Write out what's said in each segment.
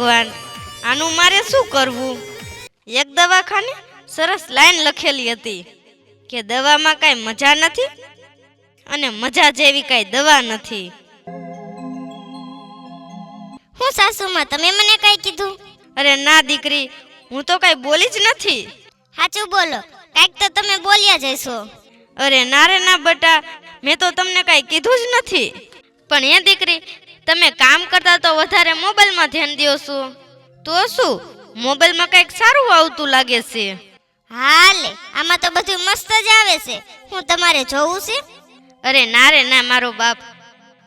ભગવાન, આનું મારે શું કરવું? એક દવાખાને સરસ લાઈન લખેલી હતી કે દવામાં કાંઈ મજા નથી અને મજા જેવી કાંઈ દવા નથી. હું સાસુમાં, તમે મને કાંઈ કીધું? અરે ના દીકરી, હું તો કાંઈ બોલી જ નથી. સાચું બોલો, કાંઈક તો તમે બોલ્યા જ હશો. અરે ના રે ના બટા, મેં તો તમને કાંઈ કીધું જ નથી. પણ એ દીકરી, તમે કામ કરતા તો વધારે મોબાઈલમાં ધ્યાન દો છો. તો શું, મોબાઈલમાં કંઈક સારું આવતું લાગે છે. હાલે, આમાં તો બધું મસ્ત જ આવે છે. હું તમારે જોવું છે? અરે ના રે ના મારો બાપ,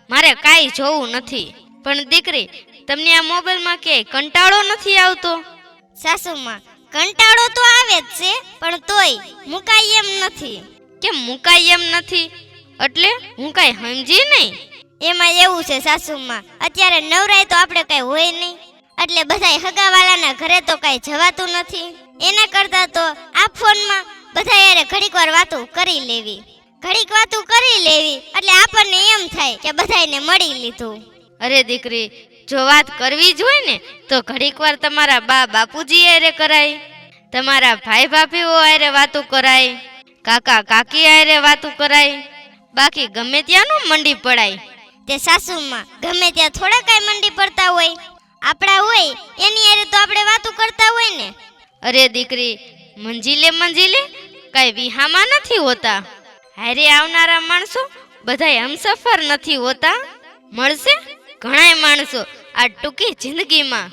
મારે કાંઈ જોવું નથી. પણ દીકરી, તમને આ મોબાઈલમાં ક્યાંય કંટાળો નથી આવતો? સાસુમાં, કંટાળો તો આવે જ છે, પણ તોય મુકાય એમ નથી. કેમ મુકાય એમ નથી? એટલે હું કાંઈ સમજી નહીં. એમાં એવું છે સાસુમાં, અત્યારે નવરાય તો આપણે કાંઈ હોય નહીં, એટલે બધાય હગાવાલાના ઘરે તો કાંઈ જવાતું નથી. એના કરતાં તો આ ફોનમાં બધા યારે ઘડીક વાર વાતો કરી લેવી. ઘડીક વાતો કરી લેવી એટલે આપણને એમ થાય કે બધાયને મળી લીધું. અરે દીકરી, જો વાત કરવી જ હોય ને તો ઘડીક વાર તમારા બા બાપુજી હારે કરાય, તમારા ભાઈ ભાભીઓ હારે વાતો કરાય, કાકા કાકી હારે વાતો કરાય. બાકી ગમે ત્યાં નો મંડી પડાય. તે સાસુમાં, ગમે ત્યાં થોડા કાંઈ મંડી પડતા હોય, આપણા હોય એની હારે તો આપણે વાતો કરતા હોય ને. અરે દીકરી, મંજિલે કાંઈ વિહામાં નથી હોતા. હારે આવનારા માણસો બધાય હમસફર નથી હોતા. મળશે ઘણાય માણસો આ ટૂંકી જિંદગીમાં,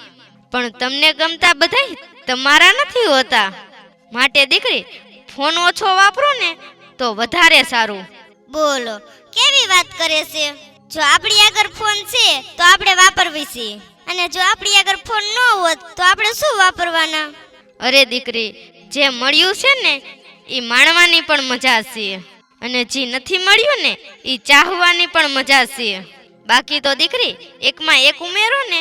પણ તમને ગમતા બધાય તમારા નથી હોતા. માટે દીકરી, ફોન ઓછો વાપરો ને તો વધારે સારું. બોલો, કેવી વાત કરે છે? જો આપણી આગળ ફોન છે તો આપણે વાપરવી છે, અને જો આપણી આગળ ફોન ન હોત તો આપણે શું વાપરવાના? અરે દીકરી, જે મળ્યું છે ને એ માણવાની પણ મજા છે, અને જે નથી મળ્યું ને એ ચાહવાની પણ મજા છે. બાકી તો દીકરી, એકમાં એક ઉમેરો ને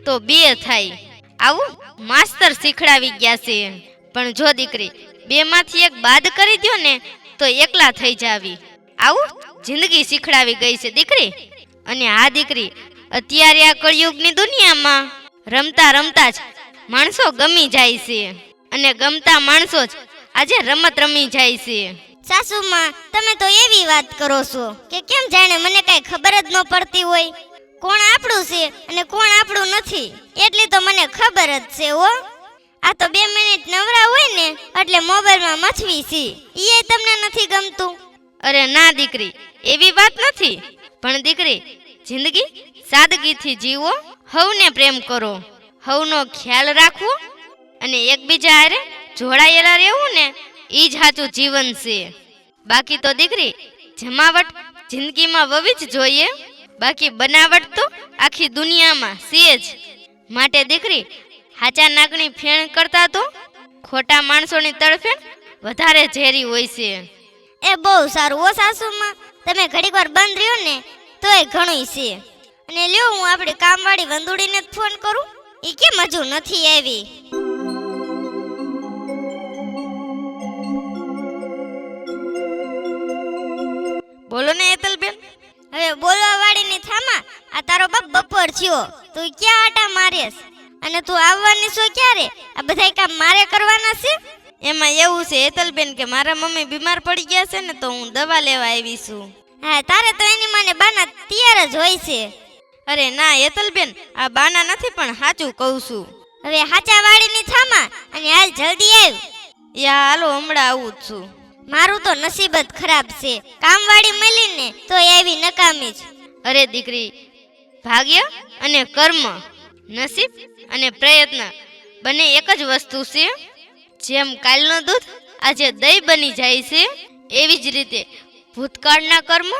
તો બે થાય. આવું માસ્તર શીખડાવી ગયા છે. પણ જો દીકરી, બેમાંથી એક બાદ કરી દો ને તો એકલા થઈ જાવી. આવું જિંદગી શીખડાવી ગઈ છે દીકરી. અને આ દીકરી, અત્યારે આ કળિયુગની દુનિયામાં રમતા રમતા જ માણસો ગમી જાય છે, અને ગમતા માણસો જ આજે રમત રમી જાય છે. સાસુમાં, તમે તો એવી વાત કરો છો કે કેમ જાણે મને કાંઈ ખબર જ ન પડતી હોય. કોણ આપણું છે અને કોણ આપણું નથી એટલી તો મને ખબર જ છે હો. આ તો 2 મિનિટ નવરા હોય ને એટલે મોબાઈલમાં મથવી છે, એ તમને નથી ગમતું? અરે ના દીકરી, એવી વાત નથી. પણ દીકરી, જિંદગી સાદગીથી જીવો, હવને પ્રેમ કરો, હવનો ખ્યાલ રાખવો, અને એકબીજા હારે જોડાયેલા રહેવું ને એ જ સાચું જીવન છે. બાકી તો દીકરી, જમાવટ જિંદગીમાં વવી જ જોઈએ, બાકી બનાવટ તો આખી દુનિયામાં છે જ. માટે દીકરી, હાચા નાકની ફેણ કરતા તો ખોટા માણસોની તડફેણ વધારે ઝેરી હોય છે. એ બહુ સારું હો સાસુમાં, તમે ઘડીક વાર બંધ રહ્યો ને તોય ઘણું છે. અને લ્યો, હું આપણી કામવાળી વંદુડીને જ ફોન કરું, એ કેમ હજુ નથી આવી? બોલો ને એતલબેન. હવે બોલવા વાળીની થામા, આ તારો બાપ બપોર થયો, તું ક્યાં આટા મારેસ? અને તું આવવાની છો ક્યારે? આ બધાય કામ મારે કરવાના છે? એમાં એવું છે એતલબેન કે મારા મમ્મી બીમાર પડી ગયા છે ને તો હું દવા લેવા આવી છું. હા, તારે તો એની માને બાના તૈયાર જ હોય છે. અરે ના એતલબેન, આ બાના નથી પણ સાચું કહું છું. હવે હાચા વાળીની થામા અને હાલ જલ્દી આવ. યા હાલો, હમણાં આવું જ છું. મારું તો નસીબ જ ખરાબ છે, કામવાળી મળીને તો એવી નકામી જ. અરે દીકરી, ભાગ્ય અને કર્મ, નસીબ અને પ્રયત્ન બંને એક જ વસ્તુ છે. જેમ કાલનું દૂધ આજે દહીં બની જાય છે, એવી જ રીતે ભૂતકાળના કર્મ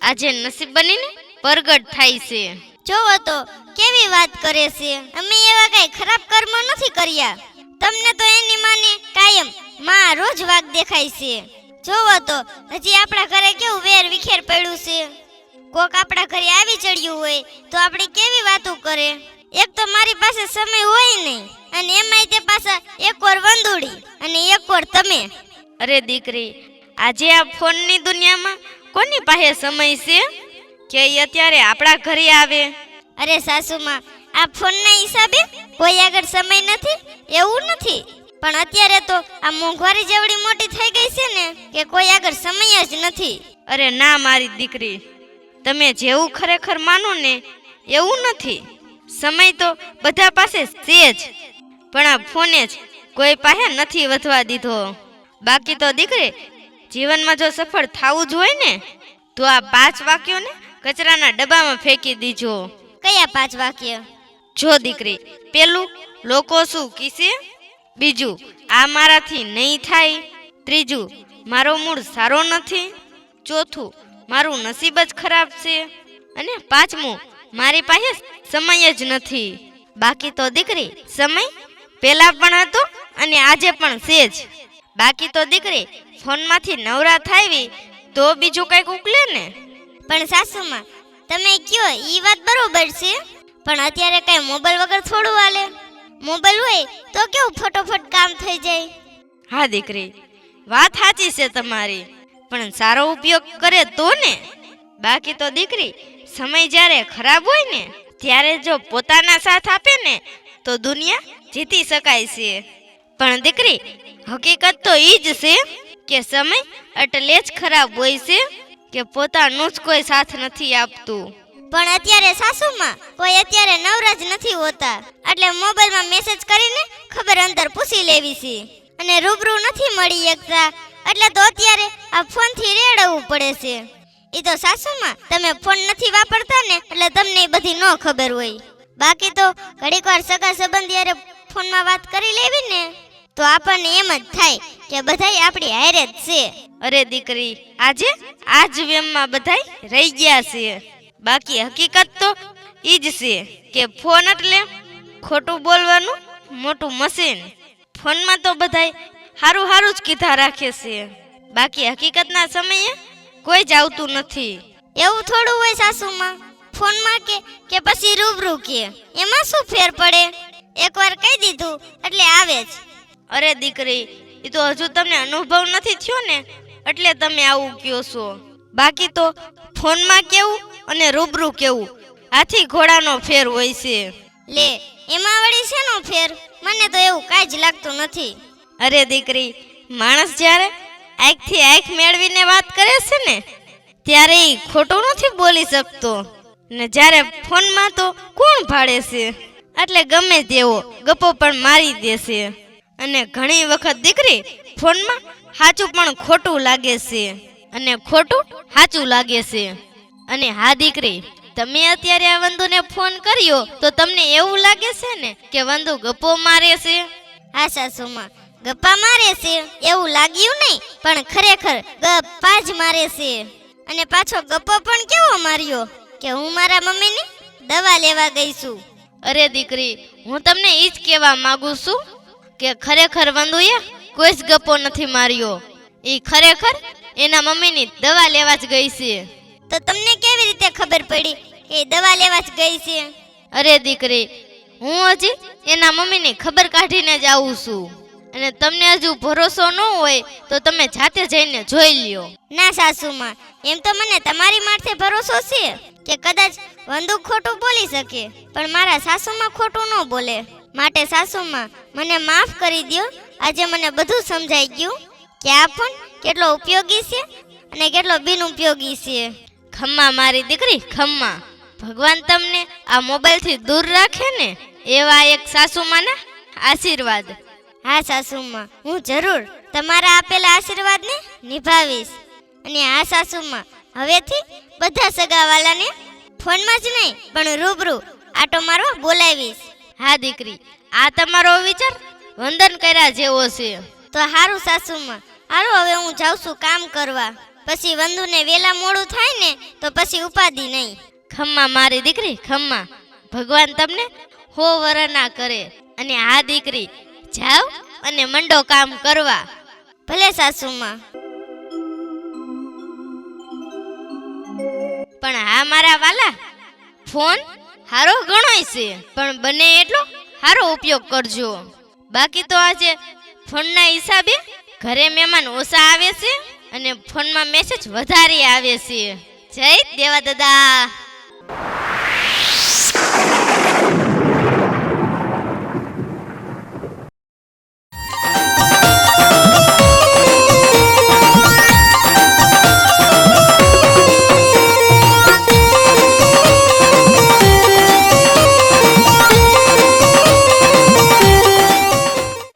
આજે નસીબ બનીને પ્રગટ થાય છે. જોવો તો કેવી વાત કરે છે, અમે એવા કઈ ખરાબ કર્મ નથી કર્યા. તમને તો એની માને કાયમ માં રોજ વાગ દેખાય છે. જોવો તો હજી આપણા ઘરે કેવું વેર વિખેર પડ્યું છે. કોક આપણા ઘરે આવી ચડ્યું હોય તો આપણે કેવી વાતો કરે. એક તો મારી પાસે સમય હોય નહીં, અને એમાંય તે પાછા એકવાર વંદુડી અને એકવાર તમે. અરે દીકરી, આજે આ ફોનની દુનિયામાં કોની પાસે સમય છે કે અત્યારે આપણા ઘરે આવે? અરે સાસુમાં, આ ફોનના હિસાબે કોઈ આગળ સમય નથી એવું નથી, પણ અત્યારે તો આ મોંઘવારી જેવડી મોટી થઈ ગઈ છે ને કે કોઈ આગળ સમય જ નથી. અરે ના મારી દીકરી, તમે જેવું ખરેખર માનો ને એવું નથી. સમય તો બધા પાસે છે જ, પણ આ ફોને જ કોઈ પાસે નથી વધવા દીધો. બાકી તો દીકરી, જીવનમાં જો સફળ થવું જ હોય ને તો આ 5 વાક્યોને કચરાના ડબ્બામાં ફેંકી દીજો. કયા 5 વાક્ય? જો દીકરી, પેલું, લોકો શું કીશે. બીજું, આ મારાથી નહીં થાય. ત્રીજું, મારો મૂડ સારો નથી. ચોથું, મારું નસીબ જ ખરાબ છે. અને પાંચમું, મારી પાસે સમય જ નથી. બાકી તો દીકરી, સમય પહેલા પણ હતો અને આજે પણ છે જ. બાકી તો દીકરી, ફોનમાંથી નવરા થાવી તો બીજું કંઈક ઉકલે ને. પણ સાસુમાં, તમે કયો ઈ વાત બરોબર છે, પણ અત્યારે કઈ મોબાઈલ વગર થોડું હાલે. મોબાઈલ હોય તો કેવું ફટોફટ કામ થઈ જાય. હા દીકરી, વાત સાચી છે તમારી, પણ સારો ઉપયોગ કરે તો ને. બાકી તો દીકરી, સમય જ્યારે ખરાબ હોય ને ત્યારે જો પોતાના સાથ આપે ને તો દુનિયા જીતી શકાય છે. પણ દીકરી, હકીકત તો ઈ જ છે કે સમય એટલે જ ખરાબ હોય છે કે પોતાનું જ કોઈ સાથ નથી આપતું. પણ અત્યારે સાસુમાં કોઈ અત્યારે નવરા જ નથી હોતા, એટલે મોબાઈલમાં મેસેજ કરીને ખબર અંતર પૂછી લેવી છે, અને રૂબરૂ નથી મળી શકતા, એટલે તો અત્યારે આ ફોનથી રેડવું પડે છે. એ તો સાસુમાં તમે ફોન નથી વાપરતા ને એટલે તમને બધી ન ખબર હોય. બાકી તો ઘડીક વાર સગા સંબંધી હારે ફોનમાં વાત કરી લેવી ને તો આપણને એમ જ થાય કે બધાય આપણી હારે જ છે. અરે દીકરી, આજે આ જ વેમમાં બધાય રહી ગયા છે. બાકી હકીકત તો ઈ જ છે કે ફોન એટલે ખોટું બોલવાનું મોટું મશીન. ફોનમાં તો બધાય હારું હારું જ કીધા રાખે છે, બાકી હકીકતના સમયે કોઈ જ આવતું નથી. એવું થોડું હોય સાસુમાં, ફોનમાં કે પછી રૂબરૂ કે એમાં શું ફેર પડે? એકવાર કહી દીધું એટલે આવે જ. અરે દીકરી, એ તો હજુ તમને અનુભવ નથી થયો ને એટલે તમે આવું કહો છો. બાકી તો ફોનમાં કેવું અને રૂબરૂ કેવું હાથી ઘોડાનો ફેર હોય છે. લે, એમાં વળી શેનો ફેર? મને તો એવું કાંઈ જ લાગતું નથી. અરે દીકરી, માણસ જ્યારે આંખથી આંખ મેળવીને વાત કરે છે ને ત્યારે એ ખોટું નથી બોલી શકતો, ને જ્યારે ફોનમાં તો કોણ ભાળે છે, એટલે ગમે તેવો ગપ્પો પણ મારી દેશે. અને ઘણી વખત દીકરી, ફોનમાં સાચું પણ ખોટું લાગે છે અને ખોટું સાચું લાગે છે. અને હા દીકરી, તમે અત્યારે આ વંદુને ફોન કર્યો તો તમને એવું લાગે છે ને કે વંદુ ગપ્પો મારે છે. હા સાસુમાં, ગપ્પા મારે છે એવું લાગ્યું નહીં, પણ ખરેખર ગપ્પા જ મારે છે. અને પાછો ગપ્પો પણ કેવો માર્યો કે હું મારા મમ્મીની દવા લેવા ગઈ છું. અરે દીકરી, હું તમને ઈ જ કહેવા માંગુ છું કે ખરેખર વંદુએ કોઈ જ ગપ્પો નથી માર્યો. એ ખરેખર એના મમ્મીની દવા લેવા જ ગઈ છે. તો તમને કેવી રીતે ખબર પડી કે દવા લેવા જ ગઈ છે? અરે દીકરી, હું હજી એના મમ્મીની ખબર કાઢીને જ આવું છું, અને તમને હજુ ભરોસો ન હોય તો તમે જાતે જઈને જોઈ લ્યો. ના સાસુમાં, એમ તો મને તમારી માથે ભરોસો છે કે કદાચ વંદુ ખોટું બોલી શકે, પણ મારા સાસુમાં ખોટું ન બોલે. માટે સાસુમાં, મને માફ કરી દ્યો. આજે મને બધું સમજાઈ ગયું કે આ ફોન કેટલો ઉપયોગી છે અને કેટલો બિનઉપયોગી છે. ખમ્મા મારી દીકરી, ખમ્મા. ભગવાન તમને આ મોબાઈલથી દૂર રાખે ને એવા એક સાસુમાના આશીર્વાદ. હા સાસુમાં, હું જરૂર તમારા આપેલા આશીર્વાદને નિભાવીશ. અને હા સાસુમાં, હવેથી બધા સગાવાલાને ફોનમાં જ નહીં પણ રૂબરૂ આટો મારવા બોલાવીશ. હા દીકરી, આ તમારો વિચાર વંદન કર્યા જેવો છે. તો હારું સાસુમાં, હારું હવે હું જાઉં છું કામ કરવા. પછી વંદુને વેલા મોડું થાય ને તો પછી ઉપાધિ નહીં. ખમ્મા મારી દીકરી, ખમ્મા. ભગવાન તમને 100 વરના કરે. અને આ દીકરી, જાવ અને મંડો કામ કરવા. ભલે સાસુમાં. પણ હા મારા વાલા, ફોન હારો ગણોય છે, પણ બને એટલો હારો ઉપયોગ કરજો. બાકી તો આજે ફોનના હિસાબે ઘરે મહેમાન ઓછા આવે છે અને ફોનમાં મેસેજ વધારે આવે છે. જય દેવા દાદા.